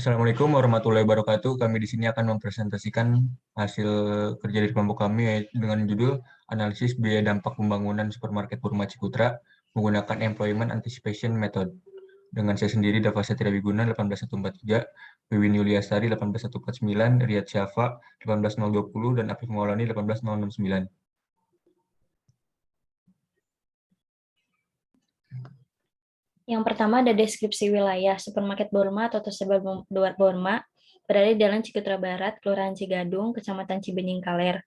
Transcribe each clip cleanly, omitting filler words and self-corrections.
Assalamualaikum warahmatullahi wabarakatuh. Kami di sini akan mempresentasikan hasil kerja dari kelompok kami dengan judul Analisis Biaya Dampak Pembangunan Supermarket Purma Cikutra menggunakan Employment Anticipation Method. Dengan saya sendiri, Dava Satria Wiguna, 18143, Wiwin Yuliasari, 18149, Riyad Syafa, 18020, dan Afif Maulani, 18069. Yang pertama ada deskripsi wilayah. Supermarket Borma atau Tersebar Borma berada di Jalan Cikutra Barat, Kelurahan Cigadung, Kecamatan Cibenying Kaler,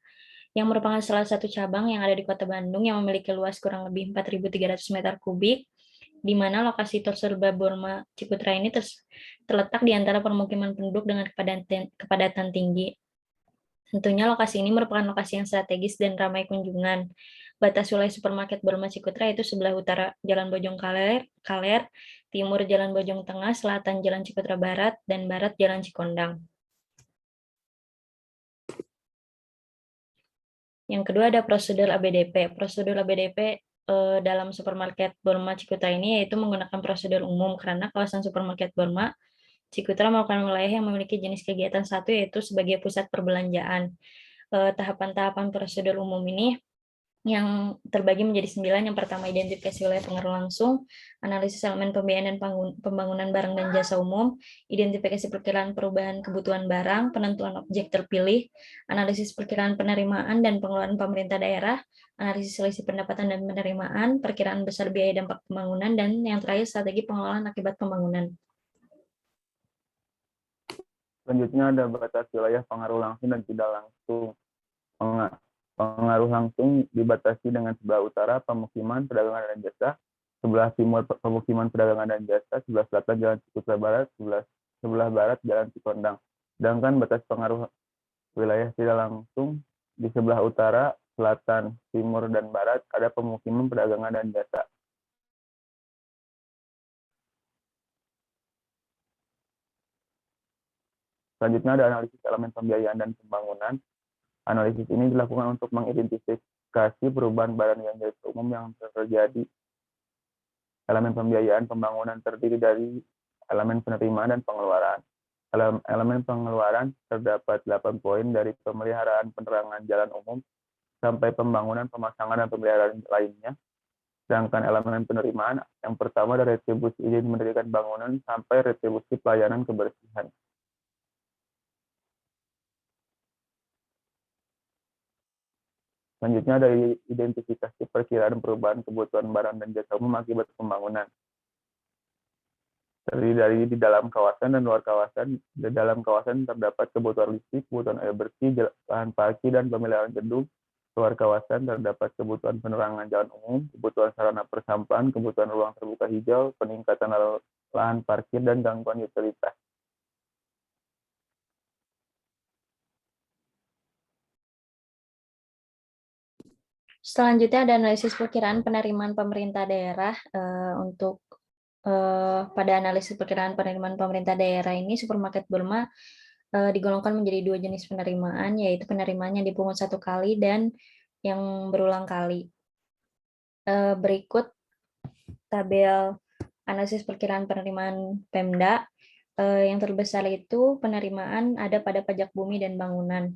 yang merupakan salah satu cabang yang ada di Kota Bandung yang memiliki luas kurang lebih 4.300 meter kubik, di mana lokasi Tersebar Borma Cikutra ini terletak di antara permukiman penduduk dengan kepadatan tinggi. Tentunya lokasi ini merupakan lokasi yang strategis dan ramai kunjungan. Batas wilayah supermarket Borma Cikutra itu sebelah utara Jalan Bojong Kaler, timur Jalan Bojong Tengah, selatan Jalan Cikutra Barat, dan barat Jalan Cikondang. Yang kedua ada prosedur ABDP. Prosedur ABDP dalam supermarket Borma Cikutra ini yaitu menggunakan prosedur umum karena kawasan supermarket Borma Cikutra merupakan wilayah yang memiliki jenis kegiatan satu yaitu sebagai pusat perbelanjaan. Tahapan-tahapan prosedur umum ini yang terbagi menjadi 9. Yang pertama, identifikasi wilayah pengaruh langsung, analisis elemen pembiayaan dan pembangunan barang dan jasa umum, identifikasi perkiraan perubahan kebutuhan barang, penentuan objek terpilih, analisis perkiraan penerimaan dan pengeluaran pemerintah daerah, analisis selisih pendapatan dan penerimaan, perkiraan besar biaya dampak pembangunan, dan yang terakhir strategi pengelolaan akibat pembangunan. Selanjutnya ada batas wilayah pengaruh langsung dan tidak langsung. Pengaruh langsung dibatasi dengan sebelah utara pemukiman, perdagangan dan jasa, sebelah timur pemukiman, perdagangan dan jasa, sebelah selatan Jalan Cikutra Barat, sebelah barat Jalan Cikondang. Sedangkan batas pengaruh wilayah tidak langsung di sebelah utara, selatan, timur, dan barat ada pemukiman, perdagangan dan jasa. Selanjutnya ada analisis elemen pembiayaan dan pembangunan. Analisis ini dilakukan untuk mengidentifikasi perubahan barang dan jasa umum yang terjadi. Elemen pembiayaan pembangunan terdiri dari elemen penerimaan dan pengeluaran. Elemen pengeluaran terdapat 8 poin dari pemeliharaan penerangan jalan umum sampai pembangunan, pemasangan, dan pemeliharaan lainnya. Sedangkan elemen penerimaan yang pertama dari retribusi izin mendirikan bangunan sampai retribusi pelayanan kebersihan. Selanjutnya ada identifikasi perkiraan perubahan kebutuhan barang dan jasa umum akibat pembangunan. Terdiri dari di dalam kawasan dan luar kawasan. Di dalam kawasan terdapat kebutuhan listrik, kebutuhan air bersih, lahan parkir, dan pemeliharaan gedung. Luar kawasan terdapat kebutuhan penerangan jalan umum, kebutuhan sarana persampahan, kebutuhan ruang terbuka hijau, peningkatan lahan parkir, dan gangguan utilitas. Selanjutnya ada analisis perkiraan penerimaan pemerintah daerah. Pada analisis perkiraan penerimaan pemerintah daerah ini, supermarket Borma digolongkan menjadi 2 jenis penerimaan, yaitu penerimaan yang dipungut 1 kali dan yang berulang kali. Berikut tabel analisis perkiraan penerimaan Pemda. Yang terbesar itu penerimaan ada pada pajak bumi dan bangunan.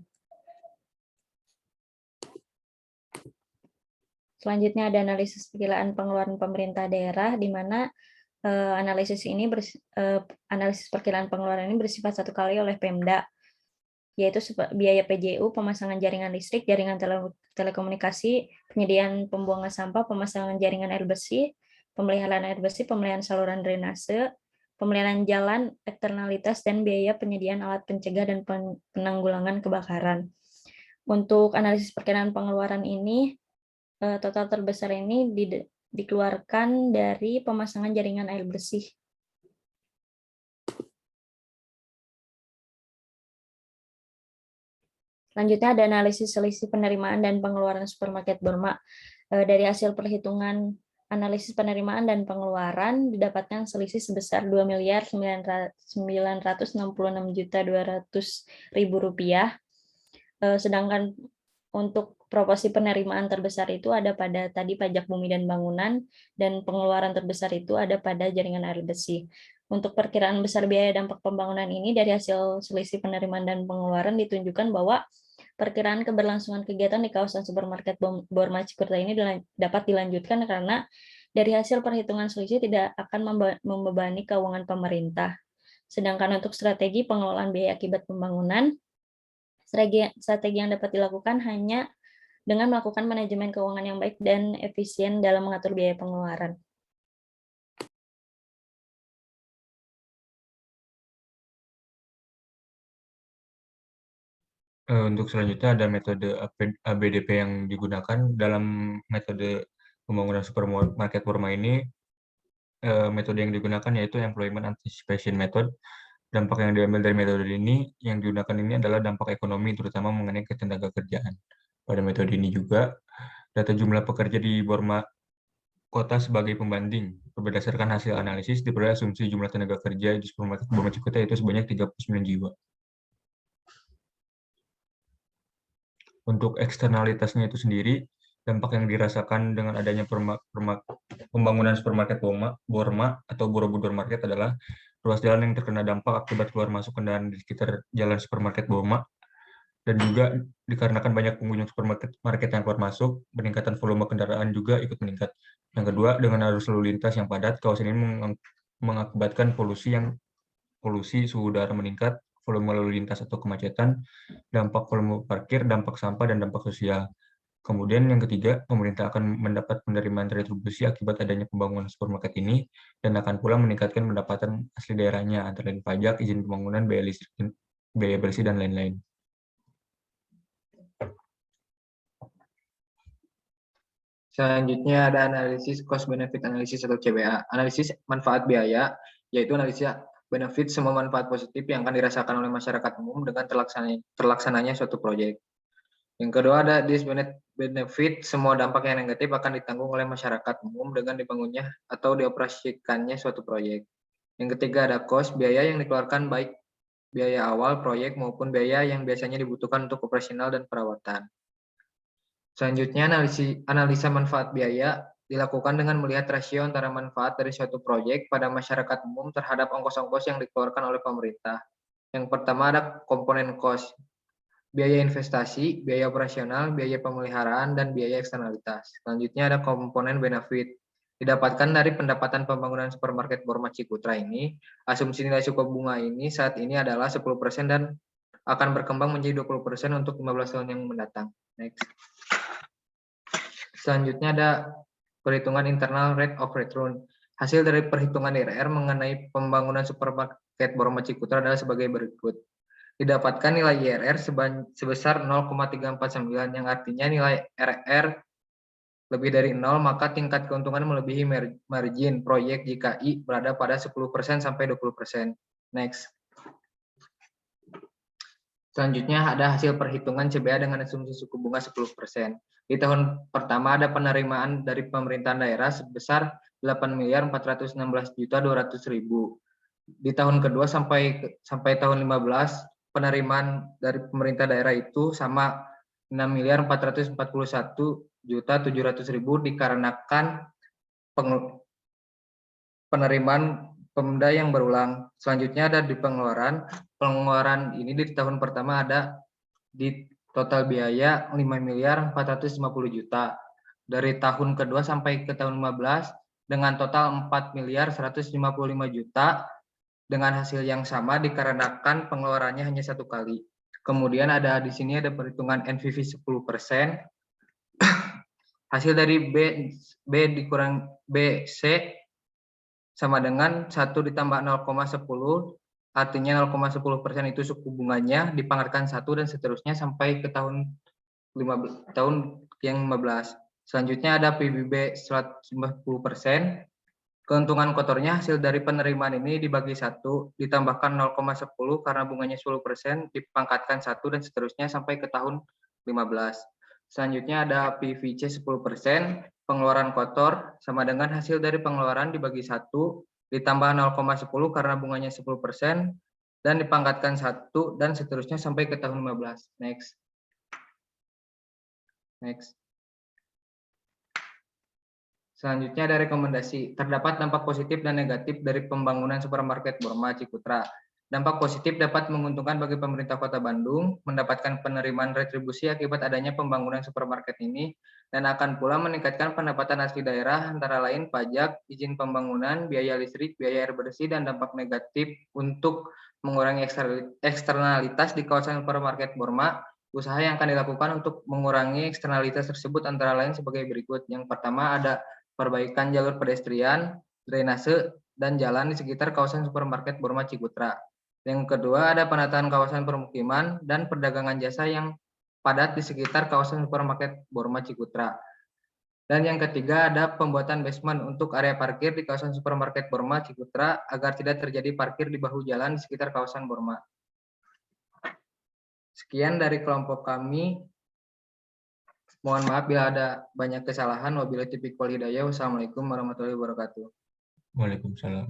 Selanjutnya ada analisis perkiraan pengeluaran pemerintah daerah, di mana analisis perkiraan pengeluaran ini bersifat 1 kali oleh Pemda, yaitu biaya PJU, pemasangan jaringan listrik, jaringan telekomunikasi, penyediaan pembuangan sampah, pemasangan jaringan air bersih, pemeliharaan air bersih, pemeliharaan saluran drainase, pemeliharaan jalan, eksternalitas, dan biaya penyediaan alat pencegah dan penanggulangan kebakaran. Untuk analisis perkiraan pengeluaran ini, total terbesar ini dikeluarkan dari pemasangan jaringan air bersih. Selanjutnya ada analisis selisih penerimaan dan pengeluaran supermarket Borma. Dari hasil perhitungan analisis penerimaan dan pengeluaran didapatkan selisih sebesar Rp2.966.200.000. Sedangkan untuk proporsi penerimaan terbesar itu ada pada tadi pajak bumi dan bangunan, dan pengeluaran terbesar itu ada pada jaringan air bersih. Untuk perkiraan besar biaya dampak pembangunan ini dari hasil selisih penerimaan dan pengeluaran ditunjukkan bahwa perkiraan keberlangsungan kegiatan di kawasan supermarket Borma Cikurta ini dapat dilanjutkan karena dari hasil perhitungan selisih tidak akan membebani keuangan pemerintah. Sedangkan untuk strategi pengelolaan biaya akibat pembangunan, strategi yang dapat dilakukan hanya dengan melakukan manajemen keuangan yang baik dan efisien dalam mengatur biaya pengeluaran. Untuk selanjutnya ada metode ABDP yang digunakan dalam metode pembangunan supermarket Borma ini. Metode yang digunakan yaitu Employment Anticipation Method. Dampak yang diambil dari metode ini yang digunakan ini adalah dampak ekonomi, terutama mengenai ketenaga kerjaan. Pada metode ini juga, data jumlah pekerja di Borma Kota sebagai pembanding. Berdasarkan hasil analisis, diperoleh asumsi jumlah tenaga kerja di supermarket Borma Cikurta itu sebanyak 39 jiwa. Untuk eksternalitasnya itu sendiri, dampak yang dirasakan dengan adanya pembangunan supermarket Borma atau Borobudur Market adalah ruas jalan yang terkena dampak akibat keluar masuk kendaraan di sekitar jalan supermarket Borma, dan juga dikarenakan banyak pengunjung supermarket yang keluar masuk, peningkatan volume kendaraan juga ikut meningkat. Yang kedua, dengan arus lalu lintas yang padat, kawasan ini mengakibatkan polusi, suhu udara meningkat, volume lalu lintas atau kemacetan, dampak volume parkir, dampak sampah, dan dampak sosial. Kemudian yang ketiga, pemerintah akan mendapat penerimaan retribusi akibat adanya pembangunan supermarket ini, dan akan pula meningkatkan pendapatan asli daerahnya, antara lain pajak, izin pembangunan, biaya listrik, biaya bersih, dan lain-lain. Selanjutnya ada analisis cost benefit analysis atau CBA. Analisis manfaat biaya, yaitu analisis benefit semua manfaat positif yang akan dirasakan oleh masyarakat umum dengan terlaksananya suatu proyek. Yang kedua ada benefit, semua dampak yang negatif akan ditanggung oleh masyarakat umum dengan dibangunnya atau dioperasikannya suatu proyek. Yang ketiga ada cost, biaya yang dikeluarkan baik biaya awal proyek maupun biaya yang biasanya dibutuhkan untuk operasional dan perawatan. Selanjutnya analisa manfaat biaya dilakukan dengan melihat rasio antara manfaat dari suatu proyek pada masyarakat umum terhadap ongkos-ongkos yang dikeluarkan oleh pemerintah. Yang pertama ada komponen cost, biaya investasi, biaya operasional, biaya pemeliharaan, dan biaya eksternalitas. Selanjutnya ada komponen benefit. Didapatkan dari pendapatan pembangunan supermarket Borma Ciputra ini, asumsi nilai suku bunga ini saat ini adalah 10% dan akan berkembang menjadi 20% untuk 15 tahun yang mendatang. Next. Selanjutnya ada perhitungan internal rate of return. Hasil dari perhitungan IRR mengenai pembangunan supermarket Borma Ciputra adalah sebagai berikut. Didapatkan nilai IRR sebesar 0,349, yang artinya nilai RR lebih dari 0, maka tingkat keuntungan melebihi margin proyek jika I berada pada 10% sampai 20%. Next. Selanjutnya ada hasil perhitungan CBA dengan asumsi suku bunga 10%. Di tahun pertama ada penerimaan dari pemerintahan daerah sebesar 8.416.200.000. Di tahun kedua sampai tahun 15 penerimaan dari pemerintah daerah itu sama 6.441.700.000 dikarenakan penerimaan pemda yang berulang. Selanjutnya ada di pengeluaran. Pengeluaran ini di tahun pertama ada di total biaya 5.450.000.000. Dari tahun kedua sampai ke tahun 15 dengan total 4.155.000.000 dengan hasil yang sama dikarenakan pengeluarannya hanya satu kali. Kemudian ada di sini ada perhitungan NPV 10%. Hasil dari B dikurang BC sama dengan 1 ditambah 0,10, artinya 0,10% itu suku bunganya, dipangkatkan 1 dan seterusnya sampai ke tahun yang 15. Selanjutnya ada PBB 150%. Keuntungan kotornya hasil dari penerimaan ini dibagi 1, ditambahkan 0,10 karena bunganya 10%, dipangkatkan 1 dan seterusnya sampai ke tahun 15. Selanjutnya ada PVC 10%, pengeluaran kotor sama dengan hasil dari pengeluaran dibagi 1, ditambah 0,10 karena bunganya 10%, dan dipangkatkan 1 dan seterusnya sampai ke tahun 15. Next. Next. Selanjutnya ada rekomendasi. Terdapat dampak positif dan negatif dari pembangunan supermarket Borma Cikutra. Dampak positif dapat menguntungkan bagi pemerintah Kota Bandung, mendapatkan penerimaan retribusi akibat adanya pembangunan supermarket ini, dan akan pula meningkatkan pendapatan asli daerah antara lain pajak, izin pembangunan, biaya listrik, biaya air bersih, dan dampak negatif untuk mengurangi eksternalitas di kawasan supermarket Borma. Usaha yang akan dilakukan untuk mengurangi eksternalitas tersebut antara lain sebagai berikut. Yang pertama ada perbaikan jalur pedestrian, drainase, dan jalan di sekitar kawasan supermarket Borma Cikutra. Yang kedua ada penataan kawasan permukiman dan perdagangan jasa yang padat di sekitar kawasan supermarket Borma Cikutra. Dan yang ketiga ada pembuatan basement untuk area parkir di kawasan supermarket Borma Cikutra agar tidak terjadi parkir di bahu jalan di sekitar kawasan Borma. Sekian dari kelompok kami. Mohon maaf bila ada banyak kesalahan. Wabillahi taufiq wal hidayah. Wassalamualaikum warahmatullahi wabarakatuh. Waalaikumsalam.